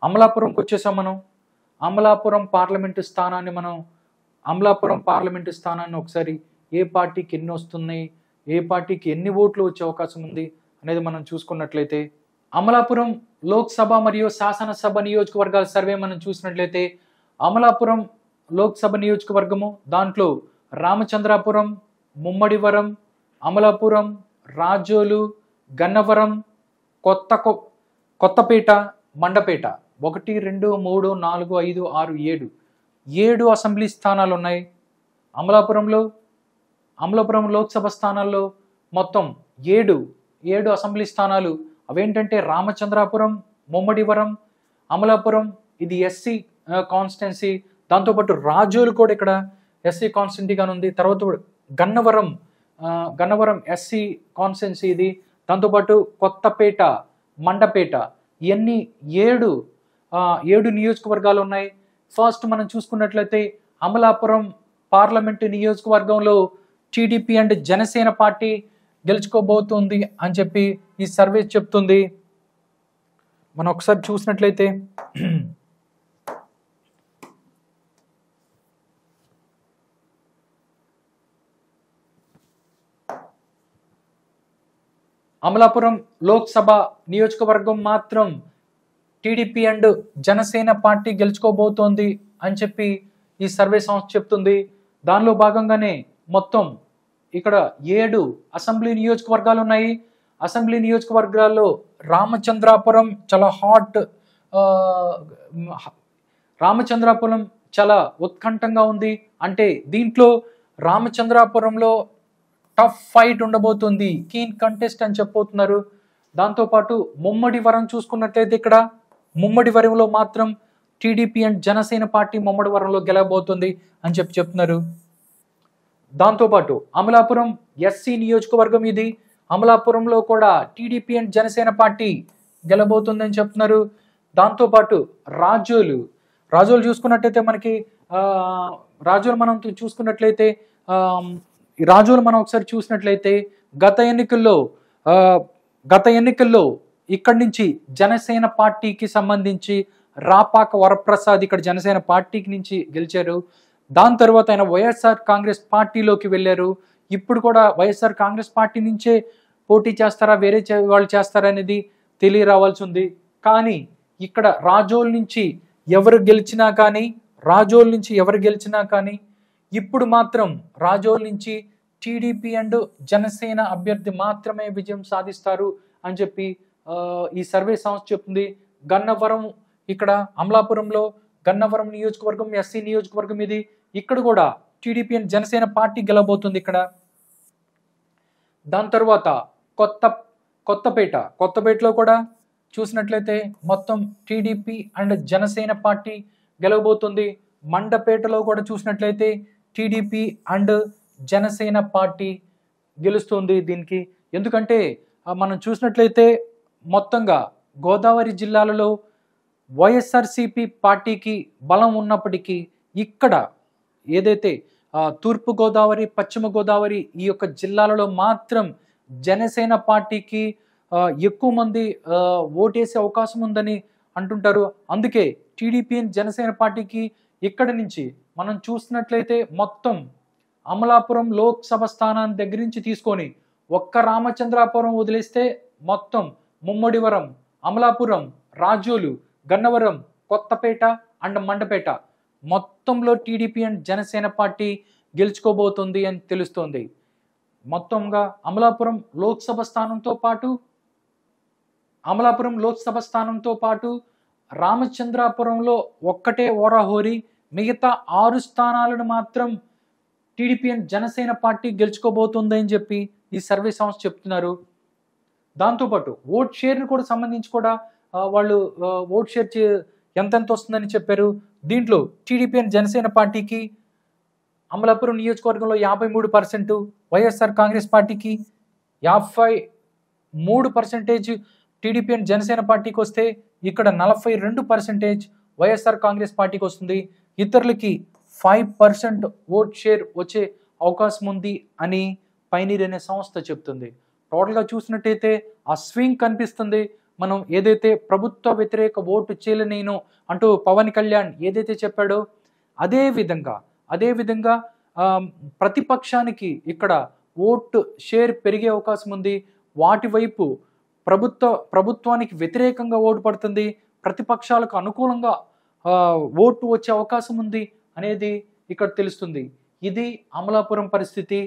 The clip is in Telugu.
అమలాపురంకి వచ్చేసాం మనం. అమలాపురం పార్లమెంటు స్థానాన్ని ఒకసారి ఏ పార్టీకి ఎన్ని వస్తున్నాయి, ఏ పార్టీకి ఎన్ని ఓట్లు వచ్చే అవకాశం ఉంది అనేది మనం చూసుకున్నట్లయితే, అమలాపురం లోక్సభ మరియు శాసనసభ నియోజకవర్గాల సర్వే మనం చూసినట్లయితే, అమలాపురం లోక్సభ నియోజకవర్గము దాంట్లో రామచంద్రాపురం, ముమ్మడివరం, అమలాపురం, రాజోలు, గన్నవరం, కొత్తపేట, మండపేట 1, 2, 3, 4, 5, 6, 7 అసెంబ్లీ స్థానాలు ఉన్నాయి. అమలాపురం లోక్సభ స్థానాల్లో మొత్తం 7 అసెంబ్లీ స్థానాలు. అవేంటంటే రామచంద్రాపురం, ముమ్మడివరం, అమలాపురం ఇది ఎస్సీ కాన్స్టిట్యున్సీ. దాంతోపాటు రాజోలు కూడా ఇక్కడ ఎస్సీ కాన్స్టిట్యున్సీగానే ఉంది. తర్వాత గన్నవరం ఎస్సీ కాన్స్టిట్యున్సీ ఇది. దాంతోపాటు కొత్తపేట, మండపేట ఇవన్నీ 7 నియోజకవర్గాలు ఉన్నాయి. ఫస్ట్ మనం చూసుకున్నట్లయితే అమలాపురం పార్లమెంటు నియోజకవర్గంలో టీడీపీ అండ్ జనసేన పార్టీ గెలుచుకోబోతుంది అని చెప్పి ఈ సర్వే చెప్తుంది. మనం ఒకసారి చూసినట్లయితే అమలాపురం లోక్సభ నియోజకవర్గం మాత్రం టీడీపీ అండ్ జనసేన పార్టీ గెలుచుకోబోతోంది అని చెప్పి ఈ సర్వే సంస్థ చెప్తుంది. దానిలో భాగంగానే మొత్తం ఇక్కడ 7 అసెంబ్లీ నియోజకవర్గాలు ఉన్నాయి. అసెంబ్లీ నియోజకవర్గాల్లో రామచంద్రాపురం చాలా హాట్, రామచంద్రాపురం చాలా ఉత్కంఠంగా ఉంది. అంటే దీంట్లో రామచంద్రాపురంలో టఫ్ ఫైట్ ఉండబోతుంది, కీన్ కంటెస్ట్ అని చెప్పబోతున్నారు. దాంతోపాటు ముమ్మడివరం చూసుకున్నట్లయితే ఇక్కడ ముమ్మడివరంలో మాత్రం టీడీపీ అండ్ జనసేన పార్టీ ముమ్మడివరంలో గెలవబోతుంది అని చెప్తున్నారు. దాంతోపాటు అమలాపురం ఎస్సీ నియోజకవర్గం ఇది. అమలాపురంలో కూడా టీడీపీ అండ్ జనసేన పార్టీ గెలబోతుందని చెప్తున్నారు. దాంతోపాటు రాజోలు చూసుకున్నట్లయితే మనకి రాజోలు మనం ఒకసారి చూసినట్లయితే గత ఎన్నికల్లో ఇక్కడి నుంచి జనసేన పార్టీకి సంబంధించి రాపాక వరప్రసాద్ ఇక్కడ జనసేన పార్టీకి నుంచి గెలిచారు. దాని తర్వాత ఆయన వైఎస్ఆర్ కాంగ్రెస్ పార్టీలోకి వెళ్ళారు. ఇప్పుడు కూడా వైఎస్ఆర్ కాంగ్రెస్ పార్టీ నుంచే పోటీ చేస్తారా, వేరే వాళ్ళు చేస్తారా అనేది తెలియరావాల్సి ఉంది. కానీ ఇక్కడ రాజోల్ నుంచి ఎవరు గెలిచినా కానీ ఇప్పుడు మాత్రం రాజోల్ నుంచి టీడీపీ అండ్ జనసేన అభ్యర్థి మాత్రమే విజయం సాధిస్తారు అని చెప్పి ఈ సర్వే సంస్థ చెప్తుంది. గన్నవరం ఇక్కడ అమలాపురంలో గన్నవరం నియోజకవర్గం ఎస్సీ నియోజకవర్గం ఇది. ఇక్కడ కూడా టీడీపీ అండ్ జనసేన పార్టీ గెలవబోతుంది ఇక్కడ. దాని తర్వాత కొత్తపేటలో కూడా చూసినట్లయితే మొత్తం టీడీపీ అండ్ జనసేన పార్టీ గెలవబోతుంది. మండపేటలో కూడా చూసినట్లయితే టీడీపీ అండ్ జనసేన పార్టీ గెలుస్తుంది దీనికి. ఎందుకంటే మనం చూసినట్లయితే మొత్తంగా గోదావరి జిల్లాలలో వైఎస్ఆర్సీపీ పార్టీకి బలం ఉన్నప్పటికీ ఇక్కడ ఏదైతే తూర్పు గోదావరి, పశ్చిమ గోదావరి ఈ యొక్క జిల్లాలలో మాత్రం జనసేన పార్టీకి ఎక్కువ మంది ఓటేసే అవకాశం ఉందని అంటుంటారు. అందుకే టీడీపీ జనసేన పార్టీకి ఇక్కడి నుంచి మనం చూసినట్లయితే మొత్తం అమలాపురం లోక్సభ స్థానాన్ని దగ్గర నుంచి తీసుకొని ఒక్క రామచంద్రాపురం వదిలేస్తే మొత్తం ముమ్మడివరం, అమలాపురం, రాజోలు, గన్నవరం, కొత్తపేట అండ్ మండపేట మొత్తంలో టీడీపీ అండ్ జనసేన పార్టీ గెలుచుకోబోతుంది అని తెలుస్తోంది. మొత్తంగా అమలాపురం లోక్సభ స్థానంతో పాటు రామచంద్రాపురంలో ఒక్కటే ఓరాహోరి, మిగతా 6 స్థానాలను మాత్రం టీడీపీ అండ్ జనసేన పార్టీ గెలుచుకోబోతుంది అని చెప్పి ఈ సర్వే సంస్థ చెప్తున్నారు. దాంతోపాటు ఓట్ షేర్ని కూడా సంబంధించి కూడా వాళ్ళు ఓట్ షేర్ ఎంతెంత వస్తుందని చెప్పారు. దీంట్లో టీడీపీ అండ్ జనసేన పార్టీకి అమలాపురం నియోజకవర్గంలో 53%, వైఎస్ఆర్ కాంగ్రెస్ పార్టీకి 53%, టీడీపీ అండ్ జనసేన పార్టీకి వస్తే ఇక్కడ 42% వైఎస్ఆర్ కాంగ్రెస్ పార్టీకి వస్తుంది. ఇతరులకి 5% ఓట్ షేర్ వచ్చే అవకాశం ఉంది అని పైనీర్ అనే సంస్థ చెప్తుంది. టోటల్గా చూసినట్టయితే ఆ స్వింగ్ కనిపిస్తుంది. మనం ఏదైతే ప్రభుత్వ వ్యతిరేక ఓటు చీలనేను అంటూ పవన్ కళ్యాణ్ ఏదైతే చెప్పాడో అదే విధంగా ప్రతిపక్షానికి ఇక్కడ ఓటు షేర్ పెరిగే అవకాశం ఉంది. వాటి వైపు ప్రభుత్వానికి వ్యతిరేకంగా ఓటు పడుతుంది, ప్రతిపక్షాలకు అనుకూలంగా ఓటు వచ్చే అవకాశం ఉంది అనేది ఇక్కడ తెలుస్తుంది. ఇది అమలాపురం పరిస్థితి.